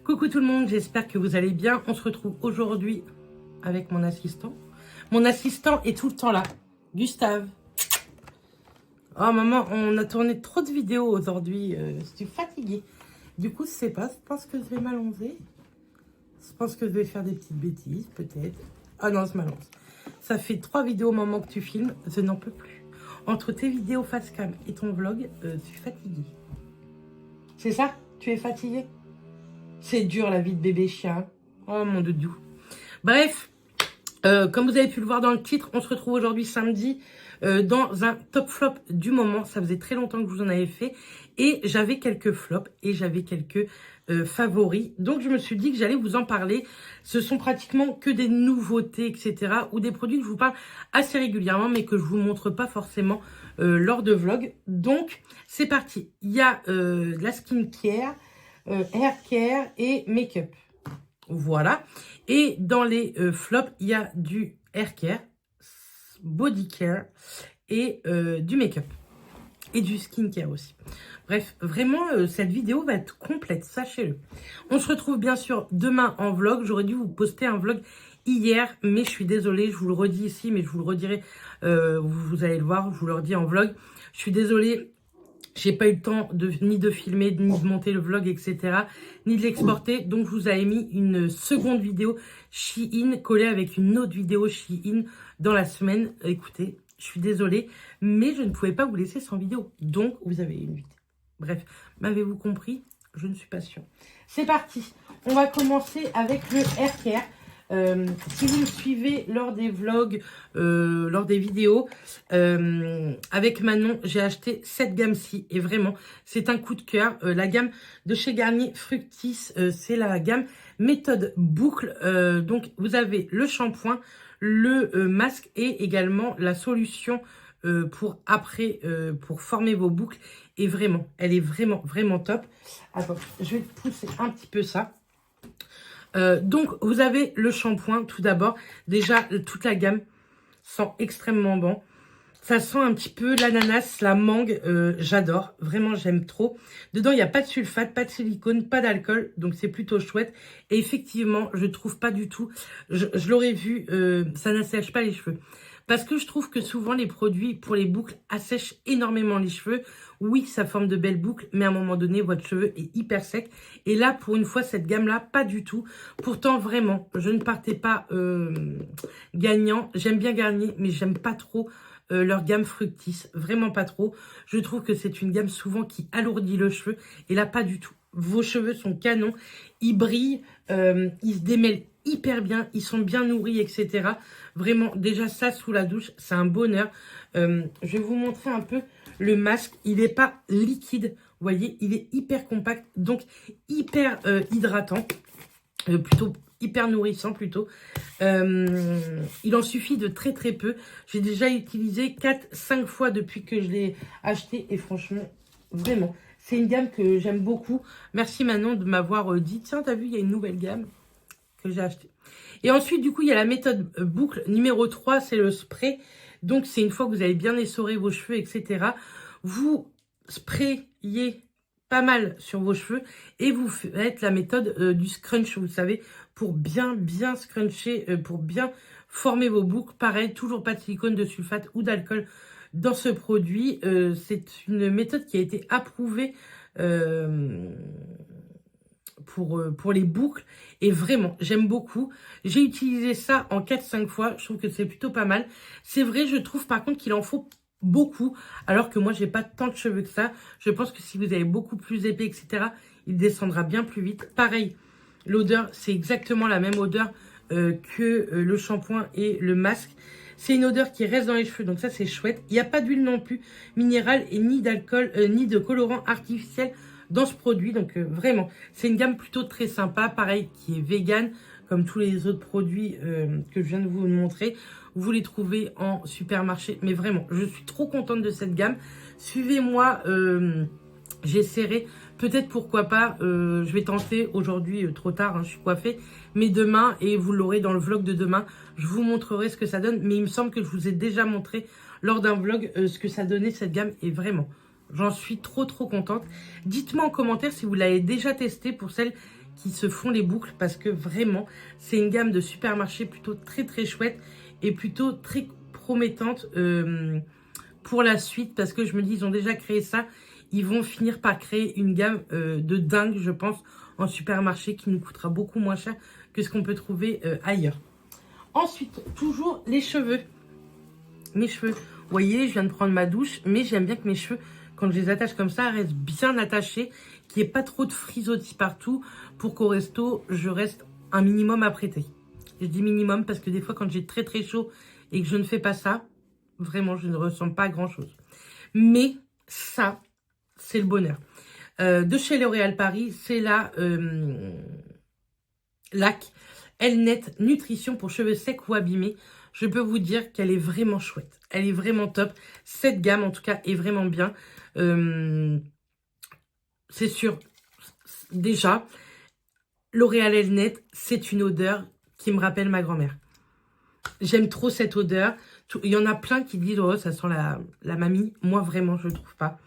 Coucou tout le monde, j'espère que vous allez bien. On se retrouve aujourd'hui avec mon assistant. Mon assistant est tout le temps là. Gustave. Oh maman, on a tourné trop de vidéos aujourd'hui. Je suis fatiguée. Du coup, je sais pas, je pense que je vais m'allonger. Je pense que je vais faire des petites bêtises, peut-être. Ah non, je m'allonge. Ça fait 3 vidéos maman que tu filmes, je n'en peux plus. Entre tes vidéos face cam et ton vlog, je suis fatiguée. C'est ça? Tu es fatiguée? C'est dur la vie de bébé chien. Oh mon doudou. Bref, comme vous avez pu le voir dans le titre, on se retrouve aujourd'hui samedi dans un top flop du moment. Ça faisait très longtemps que je vous en avais fait. Et j'avais quelques flops et j'avais quelques favoris. Donc je me suis dit que j'allais vous en parler. Ce sont pratiquement que des nouveautés, etc. Ou des produits que je vous parle assez régulièrement, mais que je vous montre pas forcément lors de vlog. Donc c'est parti. Il y a de la skincare, hair care et make-up. Voilà. Et dans les flops, il y a du hair care, body care et du make-up. Et du skincare aussi. Bref, vraiment, cette vidéo va être complète, sachez-le. On se retrouve bien sûr demain en vlog. J'aurais dû vous poster un vlog hier, mais je suis désolée, je vous le redis ici, mais je vous le redirai, vous allez le voir, je vous le redis en vlog. Je suis désolée. J'ai pas eu le temps ni de filmer, ni de monter le vlog, etc. Ni de l'exporter. Donc, je vous avais mis une seconde vidéo Shein collée avec une autre vidéo Shein dans la semaine. Écoutez, je suis désolée, mais je ne pouvais pas vous laisser sans vidéo. Donc, vous avez une vidéo. Bref, m'avez-vous compris? Je ne suis pas sûre. C'est parti. On va commencer avec le hair care. Si vous me suivez lors des vlogs, lors des vidéos, avec Manon, j'ai acheté cette gamme-ci. Et vraiment, c'est un coup de cœur. La gamme de chez Garnier Fructis, c'est la gamme méthode boucle. Donc, vous avez le shampoing, le masque et également la solution pour après, pour former vos boucles. Et vraiment, elle est vraiment top. Attends, je vais pousser un petit peu ça. Donc, vous avez le shampoing, tout d'abord. Déjà, toute la gamme sent extrêmement bon. Ça sent un petit peu l'ananas, la mangue. J'adore. Vraiment, j'aime trop. Dedans, il n'y a pas de sulfate, pas de silicone, pas d'alcool. Donc, c'est plutôt chouette. Et effectivement, je trouve pas du tout. Je l'aurais vu, ça n'assèche pas les cheveux. Parce que je trouve que souvent, les produits pour les boucles assèchent énormément les cheveux. Oui, ça forme de belles boucles, mais à un moment donné, votre cheveu est hyper sec. Et là, pour une fois, cette gamme-là, pas du tout. Pourtant, vraiment, je ne partais pas gagnant. J'aime bien Garnier, mais j'aime pas trop leur gamme Fructis. Vraiment pas trop. Je trouve que c'est une gamme souvent qui alourdit le cheveu. Et là, pas du tout. Vos cheveux sont canons. Ils brillent. Ils se démêlent hyper bien. Ils sont bien nourris, etc. Vraiment, déjà ça sous la douche, c'est un bonheur. Je vais vous montrer un peu le masque. Il n'est pas liquide, vous voyez, il est hyper compact, donc hyper hydratant, plutôt hyper nourrissant plutôt. Il en suffit de très peu. J'ai déjà utilisé 4-5 fois depuis que je l'ai acheté et franchement, vraiment, c'est une gamme que j'aime beaucoup. Merci Manon de m'avoir dit, tiens, t'as vu, il y a une nouvelle gamme que j'ai acheté. Et ensuite, du coup, il y a la méthode boucle numéro 3, c'est le spray. Donc, c'est une fois que vous avez bien essoré vos cheveux, etc. Vous sprayez pas mal sur vos cheveux et vous faites la méthode du scrunch, vous savez, pour bien scruncher, pour bien former vos boucles. Pareil, toujours pas de silicone, de sulfate ou d'alcool dans ce produit. C'est une méthode qui a été approuvée pour les boucles et vraiment j'aime beaucoup. J'ai utilisé ça en 4-5 fois, je trouve que c'est plutôt pas mal. C'est vrai, je trouve par contre qu'il en faut beaucoup alors que moi j'ai pas tant de cheveux que ça. Je pense que si vous avez beaucoup plus épais, etc., il descendra bien plus vite. Pareil, l'odeur c'est exactement la même odeur que le shampoing et le masque. C'est une odeur qui reste dans les cheveux, donc ça c'est chouette. Il n'y a pas d'huile non plus minérale et ni d'alcool ni de colorant artificiel dans ce produit. Donc vraiment, c'est une gamme plutôt très sympa. Pareil, qui est vegan, comme tous les autres produits que je viens de vous montrer. Vous les trouvez en supermarché. Mais vraiment, je suis trop contente de cette gamme. Suivez-moi, j'essaierai. Peut-être, pourquoi pas, je vais tenter aujourd'hui, trop tard, hein, je suis coiffée. Mais demain, et vous l'aurez dans le vlog de demain, je vous montrerai ce que ça donne. Mais il me semble que je vous ai déjà montré lors d'un vlog ce que ça donnait cette gamme. Et vraiment, j'en suis trop contente. Dites-moi en commentaire si vous l'avez déjà testé pour celles qui se font les boucles parce que vraiment, c'est une gamme de supermarché plutôt très chouette et plutôt très promettante pour la suite parce que je me dis, ils ont déjà créé ça, ils vont finir par créer une gamme de dingue, je pense, en supermarché qui nous coûtera beaucoup moins cher que ce qu'on peut trouver ailleurs. Ensuite, toujours les cheveux. Mes cheveux. Vous voyez, je viens de prendre ma douche, mais j'aime bien que mes cheveux, quand je les attache comme ça, restent bien attachés, qu'il n'y ait pas trop de frisottis partout, pour qu'au resto, je reste un minimum apprêtée. Je dis minimum parce que des fois, quand j'ai très chaud et que je ne fais pas ça, vraiment, je ne ressens pas grand-chose. Mais ça, c'est le bonheur. De chez L'Oréal Paris, c'est la LAC Elnet Nutrition pour cheveux secs ou abîmés. Je peux vous dire qu'elle est vraiment chouette. Elle est vraiment top. Cette gamme, en tout cas, est vraiment bien. C'est sûr, déjà, L'Oréal Elnet, c'est une odeur qui me rappelle ma grand-mère. J'aime trop cette odeur. Il y en a plein qui disent, oh, ça sent la mamie. Moi, vraiment, je ne trouve pas.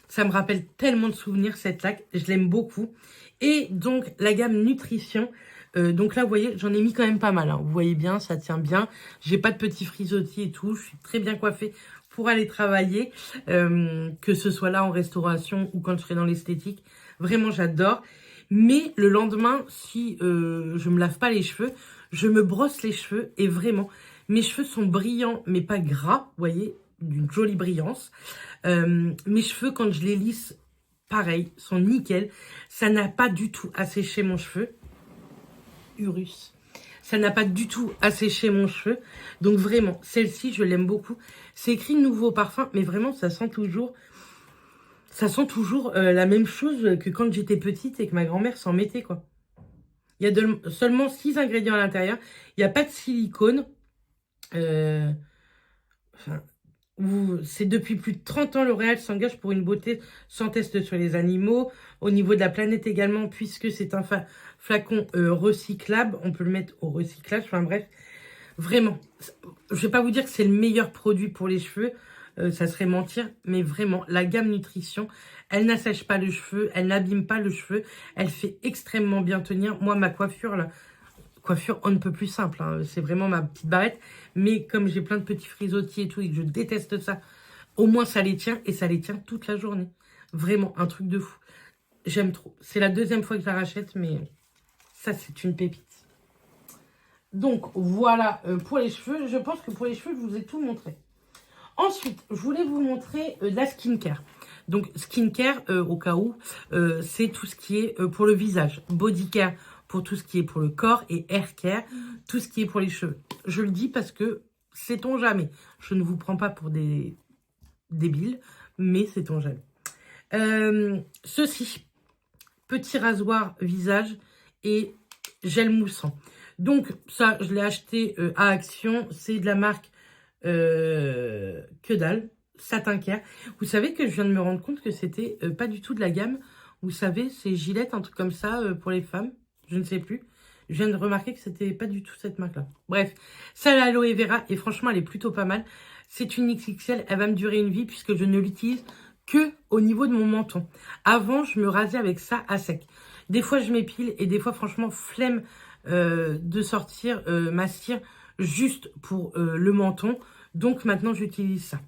Ça me rappelle tellement de souvenirs, cette laque. Je l'aime beaucoup. Et donc, la gamme Nutrition. Donc là, vous voyez, j'en ai mis quand même pas mal. Hein. Vous voyez bien, ça tient bien. J'ai pas de petits frisottis et tout. Je suis très bien coiffée pour aller travailler. Que ce soit là en restauration ou quand je serai dans l'esthétique. Vraiment, j'adore. Mais le lendemain, si je me lave pas les cheveux, je me brosse les cheveux. Et vraiment, mes cheveux sont brillants, mais pas gras. Vous voyez, d'une jolie brillance. Mes cheveux, quand je les lisse, pareil, sont nickel. Ça n'a pas du tout asséché mon cheveu. Urus. Ça n'a pas du tout asséché mon cheveu. Donc vraiment, celle-ci, je l'aime beaucoup. C'est écrit nouveau parfum, mais vraiment, ça sent toujours la même chose que quand j'étais petite et que ma grand-mère s'en mettait, quoi. Il y a seulement 6 ingrédients à l'intérieur. Il n'y a pas de silicone. C'est depuis plus de 30 ans, L'Oréal s'engage pour une beauté sans test sur les animaux. Au niveau de la planète également, puisque c'est un flacon recyclable. On peut le mettre au recyclage. Enfin bref, vraiment. Je ne vais pas vous dire que c'est le meilleur produit pour les cheveux. Ça serait mentir. Mais vraiment, la gamme Nutrition, elle n'assèche pas le cheveu. Elle n'abîme pas le cheveu. Elle fait extrêmement bien tenir. Moi, ma coiffure, là, coiffure on ne peut plus simple, hein. C'est vraiment ma petite barrette, mais comme j'ai plein de petits frisottis et tout et que je déteste ça, au moins ça les tient et ça les tient toute la journée. Vraiment un truc de fou, j'aime trop. C'est la deuxième fois que je la rachète, mais ça c'est une pépite. Donc voilà pour les cheveux. Je pense que pour les cheveux je vous ai tout montré. Ensuite je voulais vous montrer la skincare. Donc skincare au cas où, c'est tout ce qui est pour le visage, body care pour tout ce qui est pour le corps et hair care, tout ce qui est pour les cheveux. Je le dis parce que sait-on jamais. Je ne vous prends pas pour des débiles, mais sait-on jamais. Ceci, petit rasoir visage et gel moussant. Donc ça, je l'ai acheté à Action. C'est de la marque Que dalle, Satin Care. Vous savez que je viens de me rendre compte que c'était pas du tout de la gamme. Vous savez, c'est Gillette, un truc comme ça pour les femmes. Je ne sais plus. Je viens de remarquer que c'était pas du tout cette marque-là. Bref, ça l'aloe vera et franchement, elle est plutôt pas mal. C'est une XXL, elle va me durer une vie puisque je ne l'utilise que au niveau de mon menton. Avant, je me rasais avec ça à sec. Des fois, je m'épile et des fois, franchement, flemme de sortir ma cire juste pour le menton. Donc maintenant, j'utilise ça.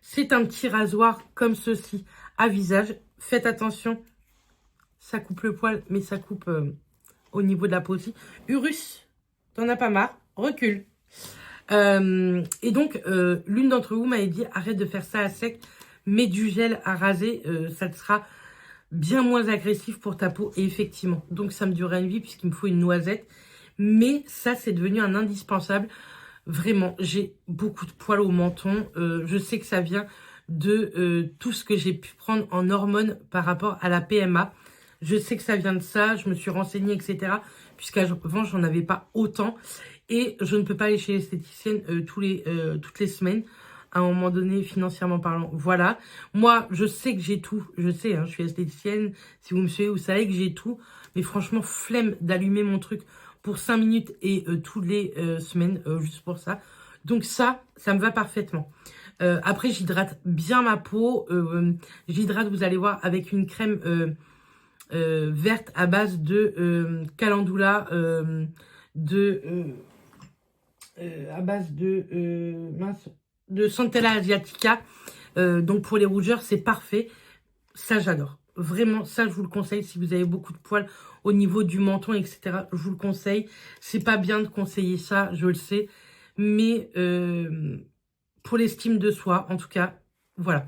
C'est un petit rasoir comme ceci à visage. Faites attention. Ça coupe le poil, mais ça coupe au niveau de la peau aussi. Urus, t'en as pas marre, recule. Et donc, l'une d'entre vous m'avait dit, arrête de faire ça à sec, mets du gel à raser, ça te sera bien moins agressif pour ta peau. Et effectivement, donc ça me durera une vie puisqu'il me faut une noisette. Mais ça, c'est devenu un indispensable. Vraiment, j'ai beaucoup de poils au menton. Je sais que ça vient de tout ce que j'ai pu prendre en hormones par rapport à la PMA. Je sais que ça vient de ça, je me suis renseignée, etc. Puisqu'avant, j'en avais pas autant. Et je ne peux pas aller chez l'esthéticienne toutes les semaines. À un moment donné, financièrement parlant. Voilà. Moi, je sais que j'ai tout. Je sais, hein, je suis esthéticienne. Si vous me suivez, vous savez que j'ai tout. Mais franchement, flemme d'allumer mon truc pour 5 minutes et toutes les semaines, juste pour ça. Donc ça me va parfaitement. Après, j'hydrate bien ma peau. J'hydrate, vous allez voir, avec une crème verte à base de calendula, à base de Centella asiatica. Donc pour les rougeurs, c'est parfait. Ça, j'adore. Vraiment, ça, je vous le conseille si vous avez beaucoup de poils au niveau du menton, etc. Je vous le conseille. C'est pas bien de conseiller ça, je le sais. Mais pour l'estime de soi, en tout cas, voilà.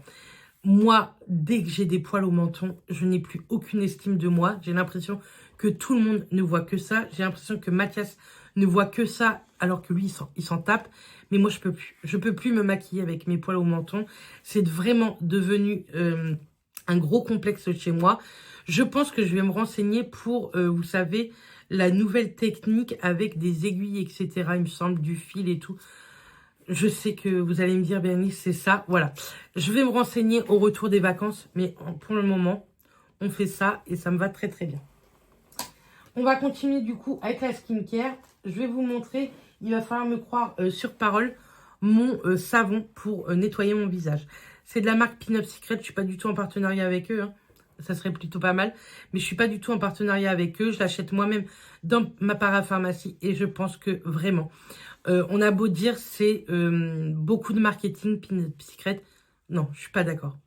Moi, dès que j'ai des poils au menton, je n'ai plus aucune estime de moi. J'ai l'impression que tout le monde ne voit que ça. J'ai l'impression que Mathias ne voit que ça, alors que lui, il s'en tape. Mais moi, je peux plus. Je peux plus me maquiller avec mes poils au menton. C'est vraiment devenu un gros complexe chez moi. Je pense que je vais me renseigner pour, vous savez, la nouvelle technique avec des aiguilles, etc. Il me semble, du fil et tout. Je sais que vous allez me dire, Bernice, c'est ça. Voilà. Je vais me renseigner au retour des vacances. Mais pour le moment, on fait ça et ça me va très très bien. On va continuer du coup avec la skincare. Je vais vous montrer, il va falloir me croire sur parole, mon savon pour nettoyer mon visage. C'est de la marque Pin Up Secret. Je suis pas du tout en partenariat avec eux. Hein. Ça serait plutôt pas mal. Mais je suis pas du tout en partenariat avec eux. Je l'achète moi-même dans ma parapharmacie. Et je pense que vraiment... on a beau dire, c'est beaucoup de marketing, Pin Up Secret. Non, je suis pas d'accord.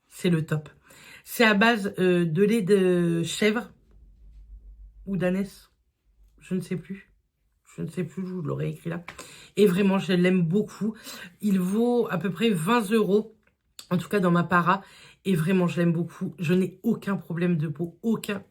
C'est le top. C'est à base de lait de chèvre ou d'ânesse. Je ne sais plus. Je ne sais plus, je vous l'aurais écrit là. Et vraiment, je l'aime beaucoup. Il vaut à peu près 20 €, en tout cas dans ma para. Et vraiment, je l'aime beaucoup. Je n'ai aucun problème de peau. Aucun.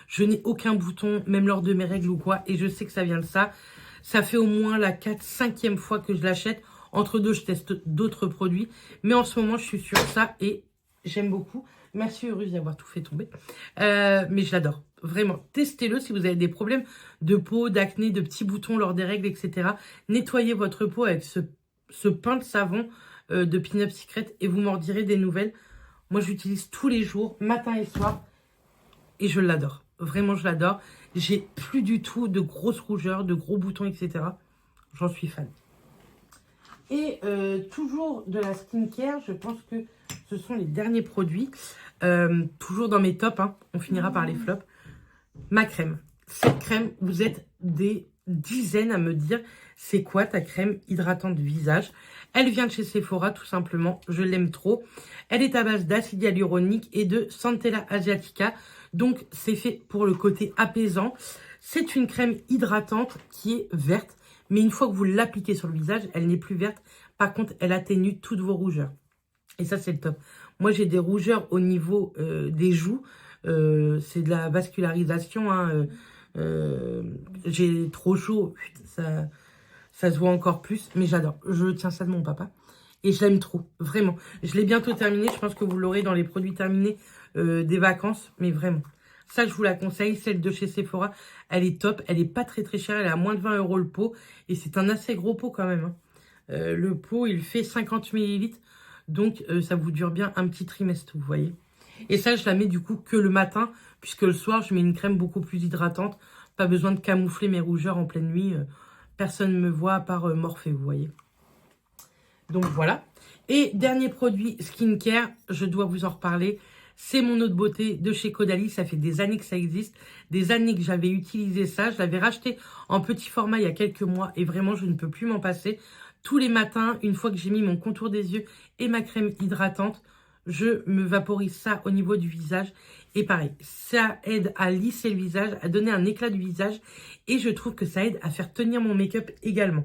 Je n'ai aucun bouton, même lors de mes règles ou quoi. Et je sais que ça vient de ça. Ça fait au moins la 4-5e fois que je l'achète. Entre deux, je teste d'autres produits. Mais en ce moment, je suis sur ça et j'aime beaucoup. Merci, heureuse d'avoir tout fait tomber. Mais je l'adore. Vraiment, testez-le si vous avez des problèmes de peau, d'acné, de petits boutons lors des règles, etc. Nettoyez votre peau avec ce pain de savon de Pin Up Secret et vous m'en direz des nouvelles. Moi, j'utilise tous les jours, matin et soir. Et je l'adore. Vraiment, je l'adore. J'ai plus du tout de grosses rougeurs, de gros boutons, etc. J'en suis fan. Et toujours de la skincare, je pense que ce sont les derniers produits. Toujours dans mes tops, hein. On finira par les flops. Ma crème. Cette crème, vous êtes des dizaines à me dire c'est quoi ta crème hydratante du visage. Elle vient de chez Sephora tout simplement. Je l'aime trop. Elle est à base d'acide hyaluronique et de Centella asiatica. Donc c'est fait pour le côté apaisant. C'est une crème hydratante qui est verte. Mais une fois que vous l'appliquez sur le visage, elle n'est plus verte. Par contre, elle atténue toutes vos rougeurs. Et ça, c'est le top. Moi, j'ai des rougeurs au niveau des joues. C'est de la vascularisation. Hein. J'ai trop chaud. Ça se voit encore plus. Mais j'adore. Je tiens ça de mon papa. Et je l'aime trop. Vraiment. Je l'ai bientôt terminé. Je pense que vous l'aurez dans les produits terminés des vacances. Mais vraiment. Ça, je vous la conseille. Celle de chez Sephora, elle est top. Elle est pas très très chère. Elle est à moins de 20 € le pot. Et c'est un assez gros pot quand même. Hein. Le pot, il fait 50 ml. Donc, ça vous dure bien un petit trimestre, vous voyez. Et ça, je la mets du coup que le matin. Puisque le soir, je mets une crème beaucoup plus hydratante. Pas besoin de camoufler mes rougeurs en pleine nuit. Personne ne me voit à part Morphée, vous voyez. Donc, voilà. Et dernier produit skincare, je dois vous en reparler. C'est mon eau de beauté de chez Caudalie. Ça fait des années que ça existe. Des années que j'avais utilisé ça. Je l'avais racheté en petit format il y a quelques mois. Et vraiment, je ne peux plus m'en passer. Tous les matins, une fois que j'ai mis mon contour des yeux et ma crème hydratante, je me vaporise ça au niveau du visage. Et pareil, ça aide à lisser le visage, à donner un éclat du visage. Et je trouve que ça aide à faire tenir mon make-up également.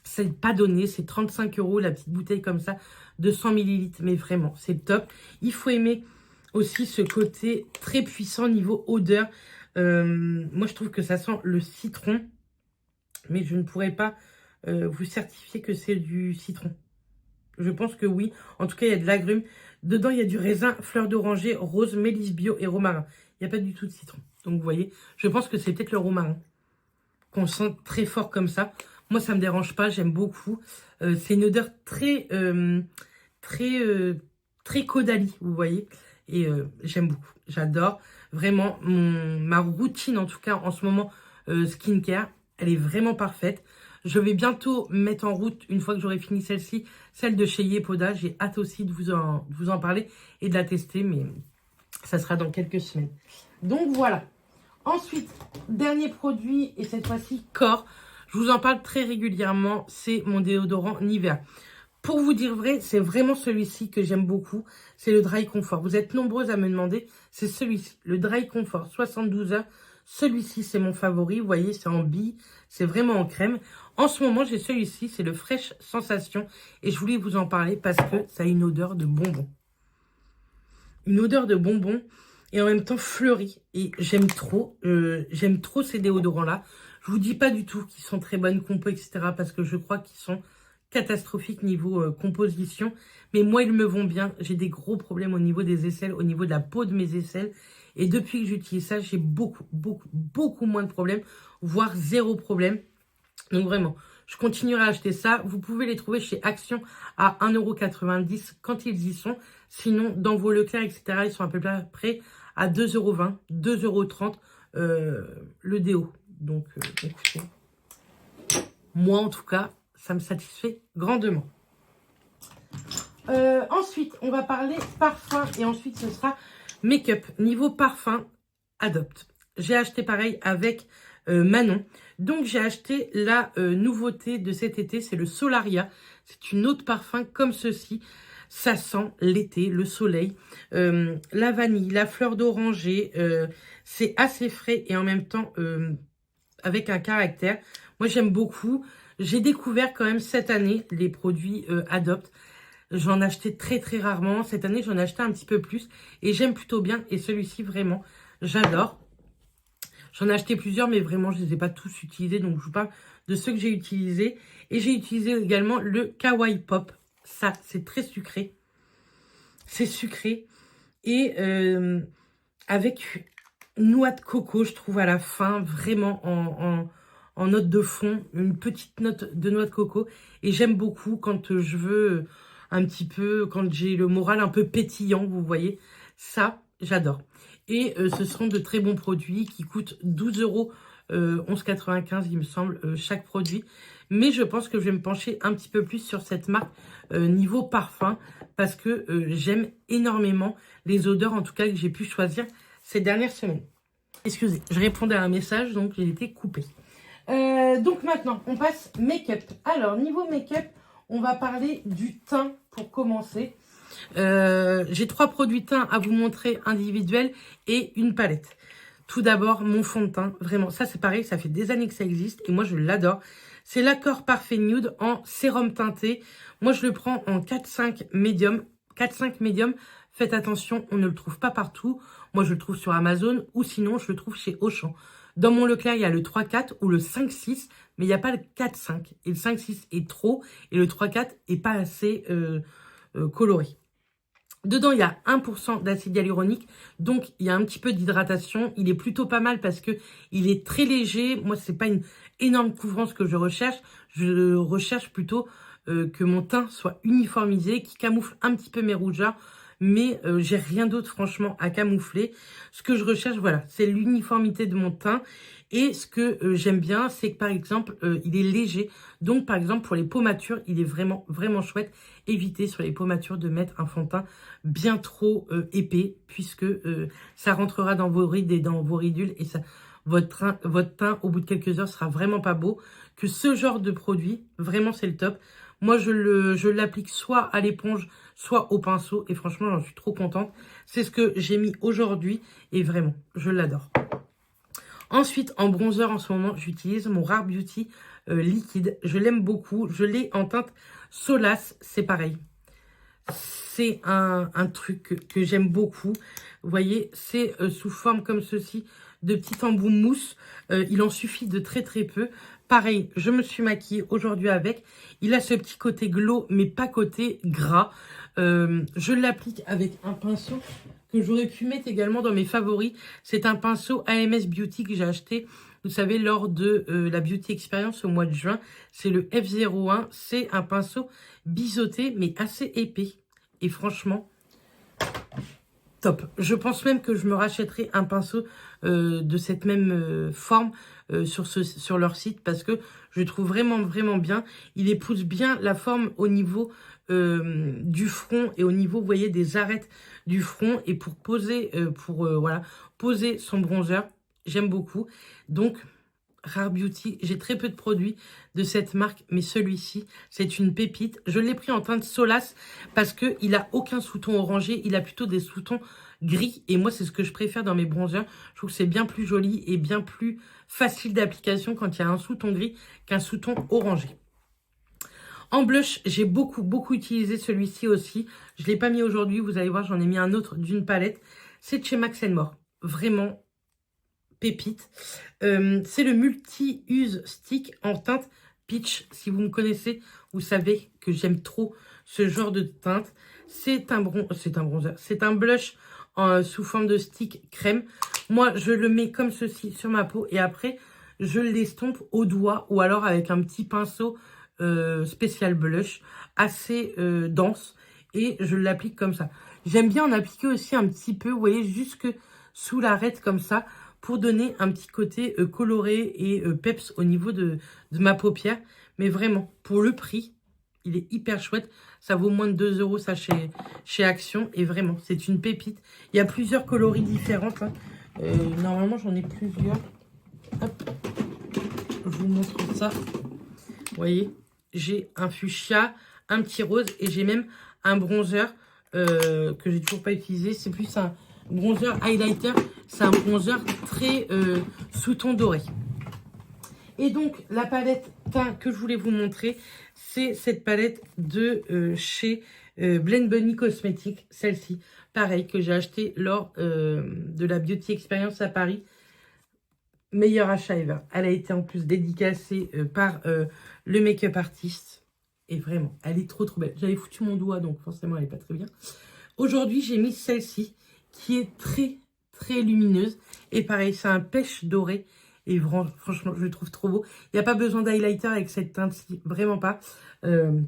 C'est pas donné, c'est 35 € la petite bouteille comme ça de 100 ml. Mais vraiment, c'est top. Il faut aimer aussi ce côté très puissant niveau odeur. Moi, je trouve que ça sent le citron. Mais je ne pourrais pas vous certifier que c'est du citron. Je pense que oui. En tout cas, il y a de l'agrumes. Dedans, il y a du raisin, fleur d'oranger, rose, mélisse bio et romarin. Il n'y a pas du tout de citron. Donc, vous voyez, je pense que c'est peut-être le romarin qu'on sent très fort comme ça. Moi, ça ne me dérange pas. J'aime beaucoup. C'est une odeur très Caudalie, vous voyez. Et j'aime beaucoup. J'adore. Vraiment, ma routine, en tout cas, en ce moment, skincare, elle est vraiment parfaite. Je vais bientôt mettre en route, une fois que j'aurai fini celle-ci, celle de chez Yepoda. J'ai hâte aussi de vous en parler et de la tester. Mais Ça sera dans quelques semaines. Donc voilà. Ensuite, dernier produit, et cette fois-ci, Corps. Je vous en parle très régulièrement. C'est mon déodorant Nivea. Pour vous dire vrai, c'est vraiment celui-ci que j'aime beaucoup. C'est le Dry Comfort. Vous êtes nombreuses à me demander. C'est celui-ci. Le Dry Comfort 72 heures. Celui-ci, c'est mon favori. Vous voyez, c'est en bille. C'est vraiment en crème. En ce moment, j'ai celui-ci. C'est le Fresh Sensation. Et je voulais vous en parler parce que ça a une odeur de bonbon. Une odeur de bonbon. Et en même temps fleuri. Et j'aime trop ces déodorants-là. Je vous dis pas du tout qu'ils sont très bonnes compos, etc. Parce que je crois qu'ils sont catastrophiques niveau composition. Mais moi, ils me vont bien. J'ai des gros problèmes au niveau des aisselles, au niveau de la peau de mes aisselles. Et depuis que j'utilise ça, j'ai beaucoup moins de problèmes. Voire zéro problème. Donc vraiment, je continuerai à acheter ça. Vous pouvez les trouver chez Action à 1,90 € quand ils y sont. Sinon, dans vos Leclerc, etc., ils sont à peu près à 2,20 €, 2,30 € le déo. Donc, écoutez, moi en tout cas, ça me satisfait grandement. Ensuite, on va parler parfum et ensuite ce sera make-up. Niveau parfum, Adopt. J'ai acheté pareil avec Manon. Donc, j'ai acheté la nouveauté de cet été, c'est le Solaria. C'est une eau de parfum comme ceci. Ça sent l'été, le soleil, la vanille, la fleur d'oranger. C'est assez frais et en même temps avec un caractère. Moi, j'aime beaucoup. J'ai découvert quand même cette année les produits Adopt. J'en achetais très rarement. Cette année, j'en ai acheté un petit peu plus. Et j'aime plutôt bien. Et celui-ci, vraiment, j'adore. J'en ai acheté plusieurs, mais vraiment, je ne les ai pas tous utilisés. Donc, je vous parle de ceux que j'ai utilisés. Et j'ai utilisé également le Kawaii Pop. Ça, c'est très sucré. C'est sucré. Et avec noix de coco, je trouve à la fin, vraiment en note de fond, une petite note de noix de coco. Et j'aime beaucoup quand je veux un petit peu, quand j'ai le moral un peu pétillant, vous voyez. Ça, j'adore. Et ce sont de très bons produits qui coûtent 12 €, 11,95 € il me semble, chaque produit. Mais je pense que je vais me pencher un petit peu plus sur cette marque niveau parfum parce que j'aime énormément les odeurs, en tout cas, que j'ai pu choisir ces dernières semaines. Excusez, je répondais à un message, donc j'ai été coupée. Donc maintenant, on passe make-up. Alors, niveau make-up, on va parler du teint pour commencer. J'ai 3 produits teint à vous montrer individuels et une palette. Tout d'abord, mon fond de teint. Vraiment, ça c'est pareil, ça fait des années que ça existe et moi je l'adore. C'est l'Accord Parfait Nude en sérum teinté. Moi je le prends en 4-5 médium. 4-5 médium. Faites attention, on ne le trouve pas partout. Moi je le trouve sur Amazon ou sinon je le trouve chez Auchan. Dans mon Leclerc, il y a le 3-4 ou le 5-6, mais il n'y a pas le 4-5. Et le 5-6 est trop et le 3-4 est pas assez coloré. Dedans, il y a 1% d'acide hyaluronique, donc il y a un petit peu d'hydratation. Il est plutôt pas mal parce que il est très léger. Moi, c'est pas une énorme couvrance que je recherche. Je recherche plutôt que mon teint soit uniformisé, qui camoufle un petit peu mes rougeurs. Mais j'ai rien d'autre, franchement, à camoufler. Ce que je recherche, voilà, c'est l'uniformité de mon teint. Et ce que j'aime bien, c'est que, par exemple, il est léger. Donc, par exemple, pour les peaux matures, il est vraiment chouette. Évitez sur les peaux matures de mettre un fond de teint bien trop épais, puisque ça rentrera dans vos rides et dans vos ridules. Et ça, votre teint, au bout de quelques heures, sera vraiment pas beau. Que ce genre de produit, vraiment, c'est le top. Moi, je l'applique soit à l'éponge, soit au pinceau. Et franchement, j'en suis trop contente. C'est ce que j'ai mis aujourd'hui. Et vraiment, je l'adore. Ensuite, en bronzer, en ce moment, j'utilise mon Rare Beauty liquide. Je l'aime beaucoup. Je l'ai en teinte Solace. C'est pareil. C'est un truc que j'aime beaucoup. Vous voyez, c'est sous forme comme ceci de petit embout mousse. Il en suffit de très peu. Pareil, je me suis maquillée aujourd'hui avec. Il a ce petit côté glow, mais pas côté gras. Je l'applique avec un pinceau que j'aurais pu mettre également dans mes favoris. C'est un pinceau AMS Beauty que j'ai acheté, vous savez, lors de la Beauty Experience au mois de juin. C'est le F01. C'est un pinceau biseauté, mais assez épais. Et franchement, top. Je pense même que je me rachèterai un pinceau de cette même forme sur leur site parce que je le trouve vraiment bien. Il épouse bien la forme au niveau du front et au niveau, vous voyez, des arêtes du front et pour poser, voilà, poser son bronzer. J'aime beaucoup. Donc, Rare Beauty, j'ai très peu de produits de cette marque, mais celui-ci, c'est une pépite. Je l'ai pris en teinte Solace parce qu'il n'a aucun sous-ton orangé, il a plutôt des sous-tons gris. Et moi, c'est ce que je préfère dans mes bronzers. Je trouve que c'est bien plus joli et bien plus facile d'application quand il y a un sous-ton gris qu'un sous-ton orangé. En blush, j'ai beaucoup utilisé celui-ci aussi. Je ne l'ai pas mis aujourd'hui, vous allez voir, j'en ai mis un autre d'une palette. C'est de chez Max More. Vraiment pépite. C'est le multi-use stick en teinte peach. Si vous me connaissez, vous savez que j'aime trop ce genre de teinte. C'est un bronzer. C'est un blush sous forme de stick crème. Moi, je le mets comme ceci sur ma peau et après, je l'estompe au doigt ou alors avec un petit pinceau spécial blush assez dense et je l'applique comme ça. J'aime bien en appliquer aussi un petit peu, vous voyez, jusque sous l'arête comme ça pour donner un petit côté coloré et peps au niveau de ma paupière. Mais vraiment, pour le prix, il est hyper chouette. Ça vaut moins de 2 € ça chez Action. Et vraiment, c'est une pépite. Il y a plusieurs coloris différentes. Hein. Normalement, j'en ai plusieurs. Hop. Je vous montre ça. Vous voyez, j'ai un fuchsia, un petit rose et j'ai même un bronzer que j'ai toujours pas utilisé. C'est plus un bronzer highlighter. C'est un bronzer très sous-ton doré. Et donc, la palette teint que je voulais vous montrer, c'est cette palette de chez Blend Bunny Cosmetics. Celle-ci, pareil, que j'ai acheté lors de la Beauty Experience à Paris. Meilleur achat ever. Elle a été en plus dédicacée par le make-up artiste. Et vraiment, elle est trop belle. J'avais foutu mon doigt, donc forcément, elle n'est pas très bien. Aujourd'hui, j'ai mis celle-ci, qui est très lumineuse. Et pareil, c'est un pêche doré. Et franchement, je le trouve trop beau. Il n'y a pas besoin d'highlighter avec cette teinte-ci. Vraiment pas.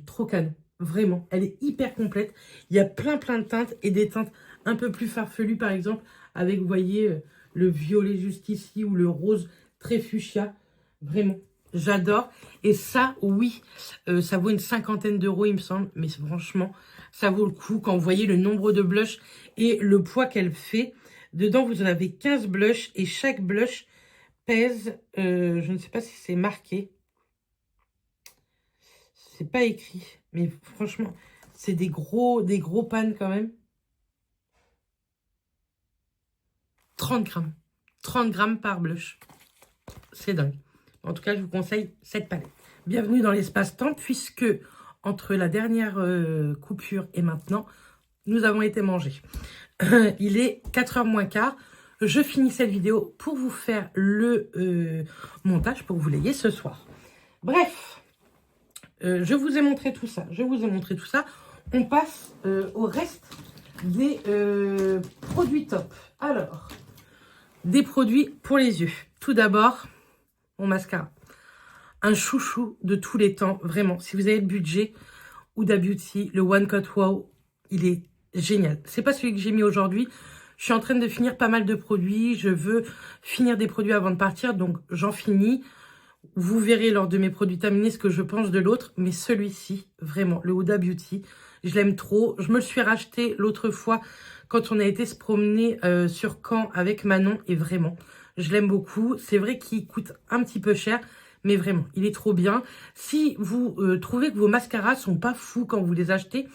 Trop canon. Vraiment. Elle est hyper complète. Il y a plein de teintes. Et des teintes un peu plus farfelues, par exemple. Avec, vous voyez, le violet juste ici. Ou le rose très fuchsia. Vraiment. J'adore. Et ça, oui, ça vaut une 50aine d'euros, il me semble. Mais franchement, ça vaut le coup. Quand vous voyez le nombre de blushs et le poids qu'elle fait. Dedans, vous en avez 15 blushs. Et chaque blush pèse, je ne sais pas si c'est marqué. C'est pas écrit. Mais franchement, c'est des gros pannes quand même. 30 grammes. 30 grammes par blush. C'est dingue. En tout cas, je vous conseille cette palette. Bienvenue dans l'espace-temps, puisque entre la dernière coupure et maintenant, nous avons été mangés. Il est 4h moins quart. Je finis cette vidéo pour vous faire le montage pour que vous l'ayez ce soir. Bref, je vous ai montré tout ça. On passe au reste des produits top. Alors, des produits pour les yeux. Tout d'abord, mon mascara. Un chouchou de tous les temps, vraiment. Si vous avez le budget, Huda Beauty, le One Cut Wow, il est génial. C'est pas celui que j'ai mis aujourd'hui. Je suis en train de finir pas mal de produits. Je veux finir des produits avant de partir, donc j'en finis. Vous verrez lors de mes produits terminés ce que je pense de l'autre. Mais celui-ci, vraiment, le Huda Beauty, je l'aime trop. Je me le suis racheté l'autre fois quand on a été se promener sur Caen avec Manon. Et vraiment, je l'aime beaucoup. C'est vrai qu'il coûte un petit peu cher. Mais vraiment, il est trop bien. Si vous trouvez que vos mascaras sont pas fous quand vous les achetez,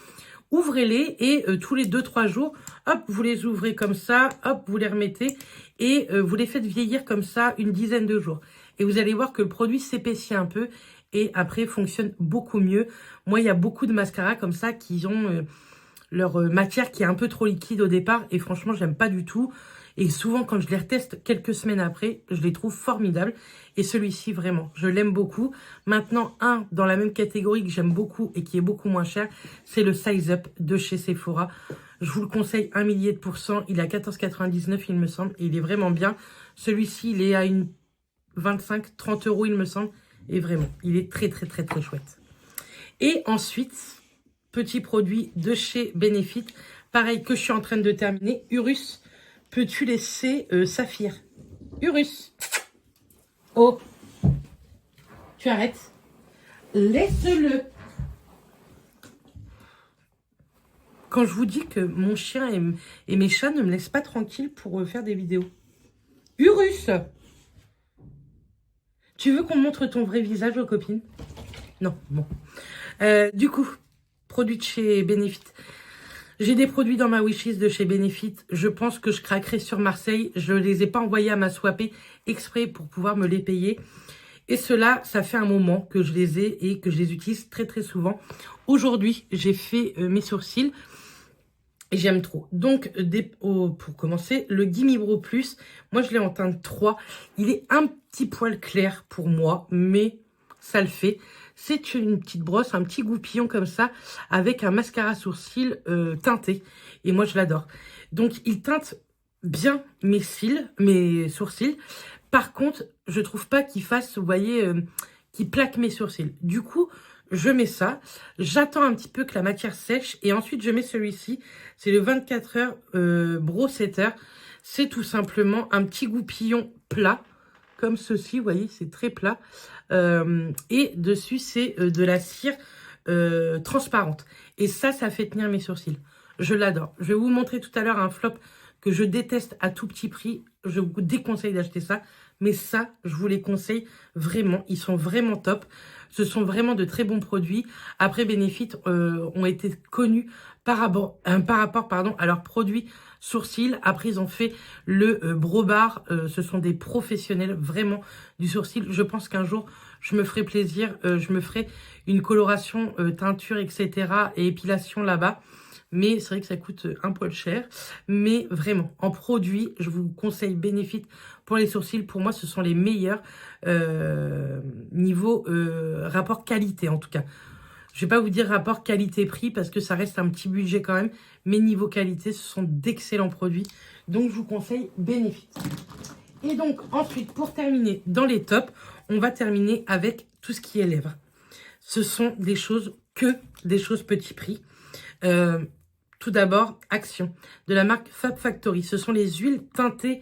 ouvrez-les et tous les 2-3 jours, hop, vous les ouvrez comme ça, hop, vous les remettez et vous les faites vieillir comme ça une dizaine de jours. Et vous allez voir que le produit s'épaissit un peu et après fonctionne beaucoup mieux. Moi, il y a beaucoup de mascaras comme ça qui ont leur matière qui est un peu trop liquide au départ et franchement, j'aime pas du tout. Et souvent, quand je les reteste quelques semaines après, je les trouve formidables. Et celui-ci, vraiment, je l'aime beaucoup. Maintenant, un dans la même catégorie que j'aime beaucoup et qui est beaucoup moins cher, c'est le Size Up de chez Sephora. Je vous le conseille 1 millier de %. Il est à 14,99 il me semble. Et il est vraiment bien. Celui-ci, il est à une 25-30 €, il me semble. Et vraiment, il est très chouette. Et ensuite, petit produit de chez Benefit. Pareil que je suis en train de terminer. Urus. Peux-tu laisser Saphir? Urus. Oh. Tu arrêtes. Laisse-le. quand je vous dis que mon chien et mes chats ne me laissent pas tranquille pour faire des vidéos. Urus, tu veux qu'on montre ton vrai visage aux copines? Non, bon. Du coup, produit de chez Benefit. J'ai des produits dans ma wishlist de chez Benefit. Je pense que je craquerai sur Marseille. Je ne les ai pas envoyés à ma Swapé exprès pour pouvoir me les payer. Et cela, ça fait un moment que je les ai et que je les utilise très très souvent. Aujourd'hui, j'ai fait mes sourcils et j'aime trop. Donc, pour commencer, le Gimme Bro Plus, moi je l'ai en teinte 3. Il est un petit poil clair pour moi, mais ça le fait. C'est une petite brosse, un petit goupillon comme ça, avec un mascara sourcil teinté. Et moi, je l'adore. Donc, il teinte bien mes sourcils. Par contre, je trouve pas qu'il fasse, vous voyez, qu'il plaque mes sourcils. Du coup, je mets ça. J'attends un petit peu que la matière sèche. Et ensuite, je mets celui-ci. C'est le 24 heures Brow Setter. C'est tout simplement un petit goupillon plat. Comme ceci, vous voyez, c'est très plat. Et dessus, c'est de la cire transparente. Et ça fait tenir mes sourcils. Je l'adore. Je vais vous montrer tout à l'heure un flop que je déteste à tout petit prix. Je vous déconseille d'acheter ça. Mais ça, je vous les conseille vraiment. Ils sont vraiment top. Ce sont vraiment de très bons produits. Après, Benefit ont été connus par rapport à leurs produits sourcils. Après, ils ont fait le Brow Bar. Ce sont des professionnels vraiment du sourcil. Je pense qu'un jour, je me ferai plaisir. Je me ferai une coloration, teinture, etc. et épilation là-bas. Mais c'est vrai que ça coûte un poil cher. Mais vraiment, en produit, je vous conseille Benefit pour les sourcils. Pour moi, ce sont les meilleurs niveau rapport qualité, en tout cas. Je vais pas vous dire rapport qualité-prix parce que ça reste un petit budget quand même. Mais niveau qualité, ce sont d'excellents produits. Donc, je vous conseille Benefit. Et donc, ensuite, pour terminer dans les tops, on va terminer avec tout ce qui est lèvres. Ce sont des choses petit prix. Tout d'abord, Action, de la marque Fab Factory. Ce sont les huiles teintées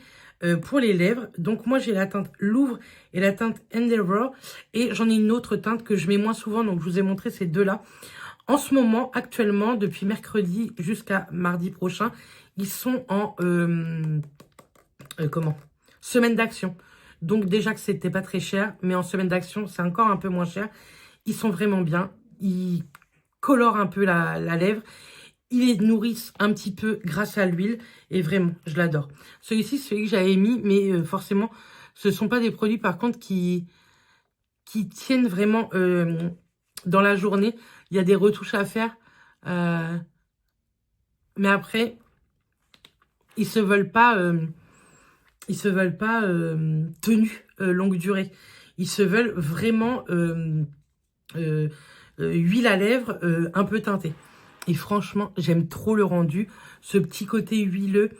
pour les lèvres. Donc, moi, j'ai la teinte Louvre et la teinte Endeavour. Et j'en ai une autre teinte que je mets moins souvent. Donc, je vous ai montré ces deux-là. En ce moment, actuellement, depuis mercredi jusqu'à mardi prochain, ils sont en semaine d'action. Donc, déjà que c'était pas très cher. Mais en semaine d'action, c'est encore un peu moins cher. Ils sont vraiment bien. Ils colorent un peu la lèvre. Ils les nourrissent un petit peu grâce à l'huile. Et vraiment, je l'adore. Celui-ci, c'est celui que j'avais mis. Mais forcément, ce ne sont pas des produits, par contre, qui tiennent vraiment dans la journée. Il y a des retouches à faire. Mais après, ils se veulent pas tenus longue durée. Ils se veulent vraiment huile à lèvres un peu teintée. Et franchement, j'aime trop le rendu. Ce petit côté huileux,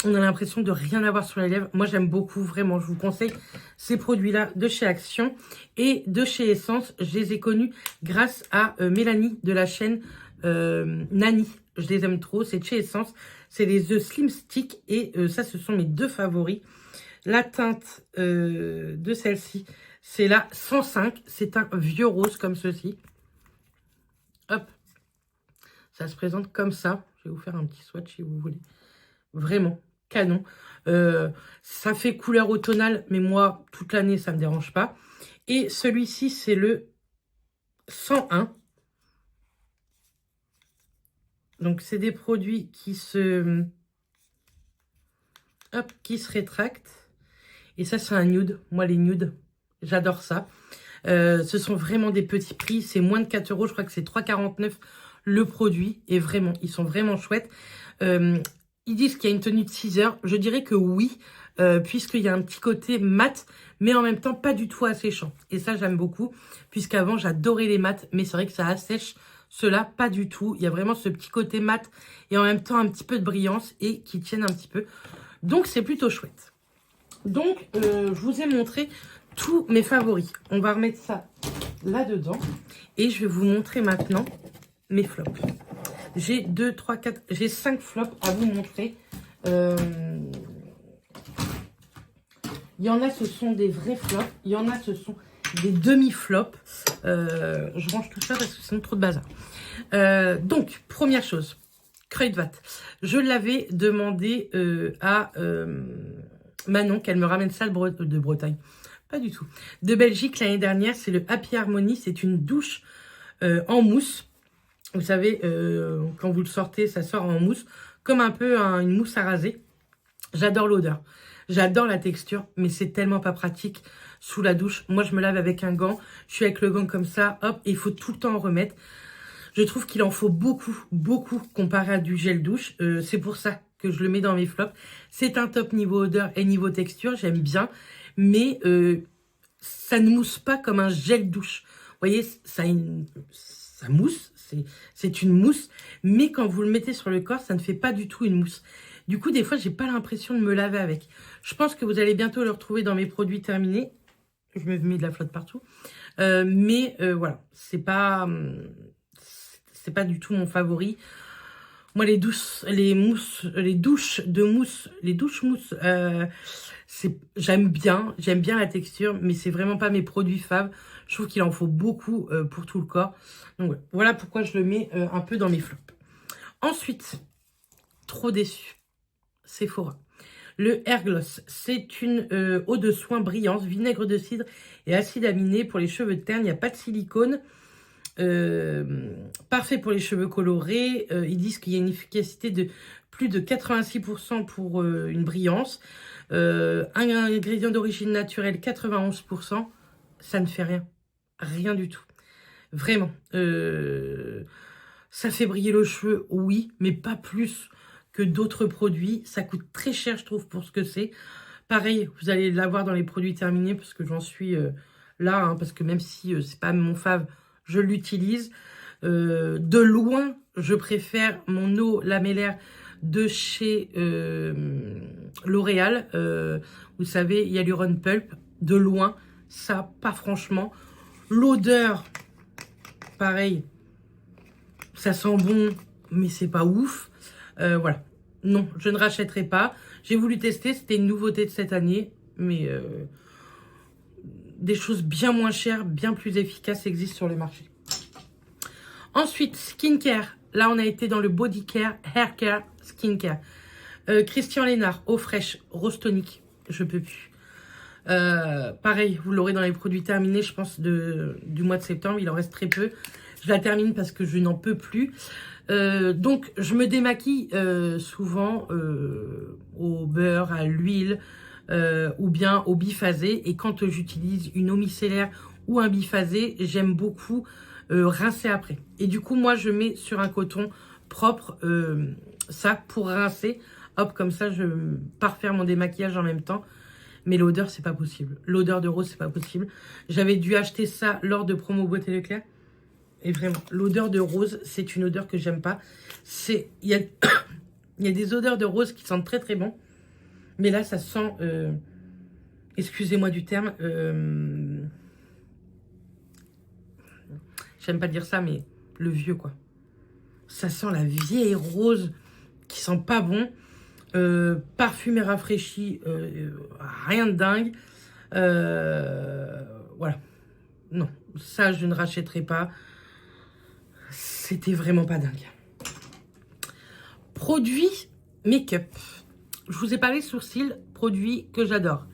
on a l'impression de rien avoir sur les lèvres. Moi, j'aime beaucoup, vraiment. Je vous conseille ces produits-là de chez Action et de chez Essence. Je les ai connus grâce à Mélanie de la chaîne Nani. Je les aime trop. C'est de chez Essence. C'est les The Slim Stick. Et ça, ce sont mes deux favoris. La teinte de celle-ci, c'est la 105. C'est un vieux rose comme ceci. Hop. Ça se présente comme ça. Je vais vous faire un petit swatch si vous voulez. Vraiment, canon. Ça fait couleur automnale, mais moi, toute l'année, ça ne me dérange pas. Et celui-ci, c'est le 101. Donc, c'est des produits qui se rétractent. Et ça, c'est un nude. Moi, les nudes, j'adore ça. Ce sont vraiment des petits prix. C'est moins de 4 €. Je crois que c'est 3,49 € le produit. Et vraiment, ils sont vraiment chouettes. Ils disent qu'il y a une tenue de 6 heures. Je dirais que oui, puisqu'il y a un petit côté mat, mais en même temps pas du tout asséchant. Et ça, j'aime beaucoup, puisqu'avant, j'adorais les mats, mais c'est vrai que ça assèche. Cela, pas du tout. Il y a vraiment ce petit côté mat et en même temps un petit peu de brillance et qui tiennent un petit peu. Donc, c'est plutôt chouette. Donc, je vous ai montré tous mes favoris. On va remettre ça là-dedans. Et je vais vous montrer maintenant mes flops. J'ai 2, 3, 4, j'ai 5 flops à vous montrer. Il y en a, ce sont des vrais flops. Il y en a, ce sont des demi-flops. Je range tout ça parce que sinon trop de bazar. Donc, première chose. Kruidvat. Je l'avais demandé à Manon qu'elle me ramène ça de Bretagne. Pas du tout. De Belgique l'année dernière, c'est le Happy Harmony. C'est une douche en mousse. Vous savez, quand vous le sortez, ça sort en mousse. Comme un peu une mousse à raser. J'adore l'odeur. J'adore la texture, mais c'est tellement pas pratique sous la douche. Moi, je me lave avec un gant. Je suis avec le gant comme ça, hop, et il faut tout le temps en remettre. Je trouve qu'il en faut beaucoup, beaucoup comparé à du gel douche. C'est pour ça que je le mets dans mes flops. C'est un top niveau odeur et niveau texture, j'aime bien. Mais ça ne mousse pas comme un gel douche. Vous voyez, ça mousse, c'est une mousse. Mais quand vous le mettez sur le corps, ça ne fait pas du tout une mousse. Du coup, des fois, j'ai pas l'impression de me laver avec. Je pense que vous allez bientôt le retrouver dans mes produits terminés. Je me mets de la flotte partout. Voilà, c'est pas du tout mon favori. Moi, les douches de mousse, les douches mousse, j'aime bien la texture, mais c'est vraiment pas mes produits faves. Je trouve qu'il en faut beaucoup pour tout le corps. Donc voilà pourquoi je le mets un peu dans mes flops. Ensuite, trop déçu. Sephora. Le Air Gloss, c'est une eau de soin brillante, vinaigre de cidre et acide aminé pour les cheveux ternes. Il n'y a pas de silicone. Parfait pour les cheveux colorés. Ils disent qu'il y a une efficacité de plus de 86% pour une brillance. Un ingrédient d'origine naturelle, 91%. Ça ne fait rien. Rien du tout. Vraiment. Ça fait briller le cheveu, oui, mais pas plus que d'autres produits. Ça coûte très cher, je trouve, pour ce que c'est. Pareil, vous allez l'avoir dans les produits terminés, parce que j'en suis là, hein, parce que même si c'est pas mon fave, je l'utilise. De loin, je préfère mon eau lamellaire de chez L'Oréal. Vous savez, Hyaluron Pulp. De loin, ça, pas franchement. L'odeur, pareil, ça sent bon, mais c'est pas ouf. Voilà. Non, je ne rachèterai pas. J'ai voulu tester, c'était une nouveauté de cette année, mais des choses bien moins chères, bien plus efficaces existent sur le marché. Ensuite, skincare. Là, on a été dans le body care, hair care, skincare. Christian Lénard, eau fraîche, rose tonique. Je peux plus. Pareil, vous l'aurez dans les produits terminés, je pense, du mois de septembre. Il en reste très peu. Je la termine parce que je n'en peux plus. Donc, je me démaquille souvent au beurre, à l'huile ou bien au biphasé. Et quand j'utilise une eau micellaire ou un biphasé, j'aime beaucoup rincer après. Et du coup, moi, je mets sur un coton propre ça pour rincer. Hop, comme ça, je pars faire mon démaquillage en même temps. Mais l'odeur, c'est pas possible. L'odeur de rose, c'est pas possible. J'avais dû acheter ça lors de promo Beauté Leclerc. Et vraiment, l'odeur de rose, c'est une odeur que j'aime pas. Il y a des odeurs de rose qui sentent très très bon. Mais là, ça sent, excusez-moi du terme, j'aime pas dire ça, mais le vieux, quoi. Ça sent la vieille rose qui sent pas bon. Parfumé rafraîchi, rien de dingue. Voilà. Non, ça, je ne rachèterai pas. C'était vraiment pas dingue. Produits make-up. Je vous ai parlé sourcils, produits que j'adore.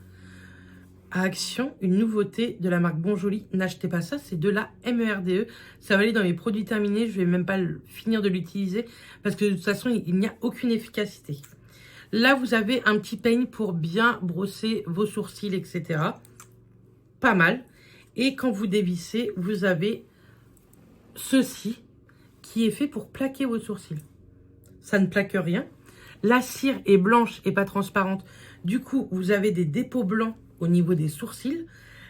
À Action, une nouveauté de la marque Bonjoli. N'achetez pas ça, c'est de la MERDE. Ça va aller dans mes produits terminés. Je vais même pas finir de l'utiliser parce que de toute façon, il n'y a aucune efficacité. Là, vous avez un petit peigne pour bien brosser vos sourcils, etc. Pas mal. Et quand vous dévissez, vous avez ceci qui est fait pour plaquer vos sourcils. Ça ne plaque rien. La cire est blanche et pas transparente. Du coup, vous avez des dépôts blancs au niveau des sourcils.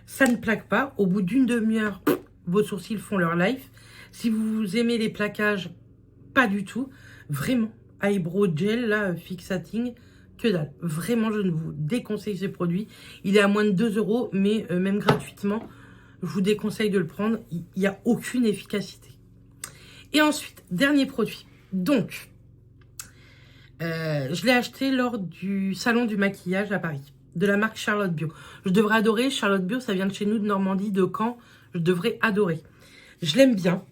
Ça ne plaque pas. Au bout d'une demi-heure, vos sourcils font leur life. Si vous aimez les plaquages, pas du tout. Vraiment, eyebrow gel, là, fixating, que dalle. Vraiment, je ne vous déconseille ce produit. Il est à moins de 2 €, mais même gratuitement, je vous déconseille de le prendre. Il n'y a aucune efficacité. Et ensuite, dernier produit. Donc, je l'ai acheté lors du salon du maquillage à Paris, de la marque Charlotte Bio. Je devrais adorer. Charlotte Bio, ça vient de chez nous, de Normandie, de Caen. Je devrais adorer. Je l'aime bien.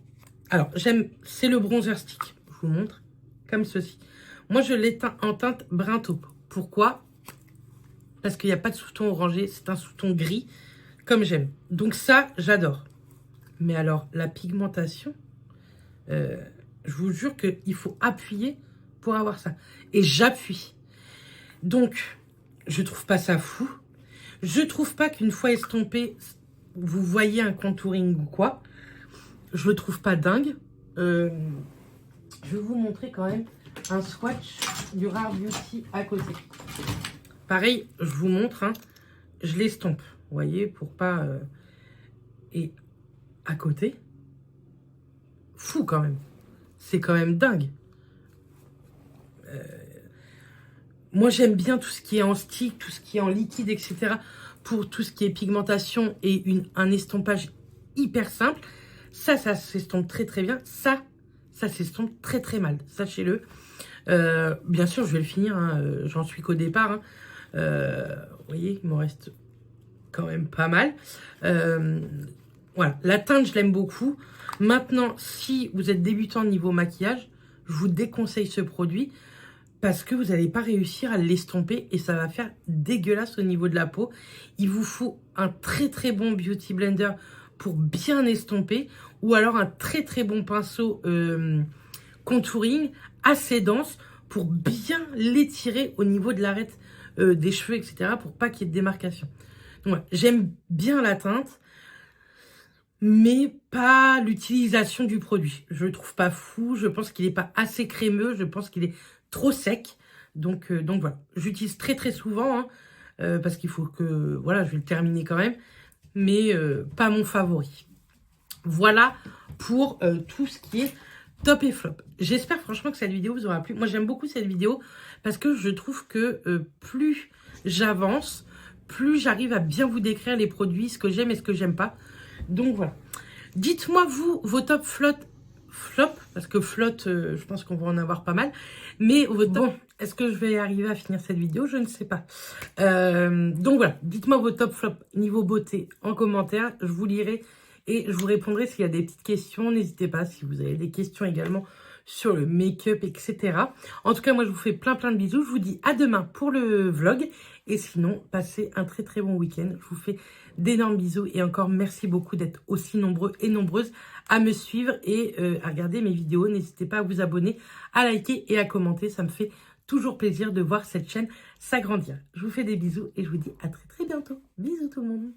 Alors, c'est le bronzer stick. Je vous montre. comme ceci. Moi, je l'éteins en teinte brun taupe. Pourquoi? Parce qu'il n'y a pas de sous-ton orangé, c'est un sous-ton gris, comme j'aime. Donc ça, j'adore. Mais alors, la pigmentation, je vous jure qu'il faut appuyer pour avoir ça. Et j'appuie. Donc, je trouve pas ça fou. Je trouve pas qu'une fois estompé, vous voyez un contouring ou quoi. Je le trouve pas dingue. Je vais vous montrer quand même un swatch du Rare Beauty à côté. Pareil, je vous montre, hein, je l'estompe, vous voyez, pour pas... Et à côté, fou quand même. C'est quand même dingue. Moi, j'aime bien tout ce qui est en stick, tout ce qui est en liquide, etc. Pour tout ce qui est pigmentation et un estompage hyper simple. Ça s'estompe très très bien. Ça s'estompe très très mal, sachez-le. Bien sûr, je vais le finir, hein, j'en suis qu'au départ. Hein. Vous voyez, il m'en reste quand même pas mal. Voilà, la teinte, je l'aime beaucoup. Maintenant, si vous êtes débutant niveau maquillage, je vous déconseille ce produit parce que vous n'allez pas réussir à l'estomper et ça va faire dégueulasse au niveau de la peau. Il vous faut un très très bon Beauty Blender pour bien estomper ou alors un très très bon pinceau contouring assez dense pour bien l'étirer au niveau de l'arête des cheveux, etc. pour pas qu'il y ait de démarcation. Ouais, j'aime bien la teinte, mais pas l'utilisation du produit. Je le trouve pas fou, je pense qu'il n'est pas assez crémeux, je pense qu'il est trop sec. Donc voilà, j'utilise très très souvent, hein, parce qu'il faut que, voilà, je vais le terminer quand même, mais pas mon favori. Voilà pour tout ce qui est top et flop. J'espère franchement que cette vidéo vous aura plu. Moi, j'aime beaucoup cette vidéo parce que je trouve que plus j'avance, plus j'arrive à bien vous décrire les produits, ce que j'aime et ce que j'aime pas. Donc voilà. Dites-moi vous, vos top flop, parce que flotte, je pense qu'on va en avoir pas mal. Mais vos top... Bon, est-ce que je vais arriver à finir cette vidéo? Je ne sais pas. Donc voilà, dites-moi vos top flop niveau beauté en commentaire. Je vous lirai et je vous répondrai s'il y a des petites questions. N'hésitez pas si vous avez des questions également sur le make-up, etc. En tout cas, moi, je vous fais plein de bisous. Je vous dis à demain pour le vlog. Et sinon, passez un très très bon week-end. Je vous fais d'énormes bisous. Et encore, merci beaucoup d'être aussi nombreux et nombreuses à me suivre et à regarder mes vidéos. N'hésitez pas à vous abonner, à liker et à commenter. Ça me fait toujours plaisir de voir cette chaîne s'agrandir. Je vous fais des bisous et je vous dis à très très bientôt. Bisous tout le monde.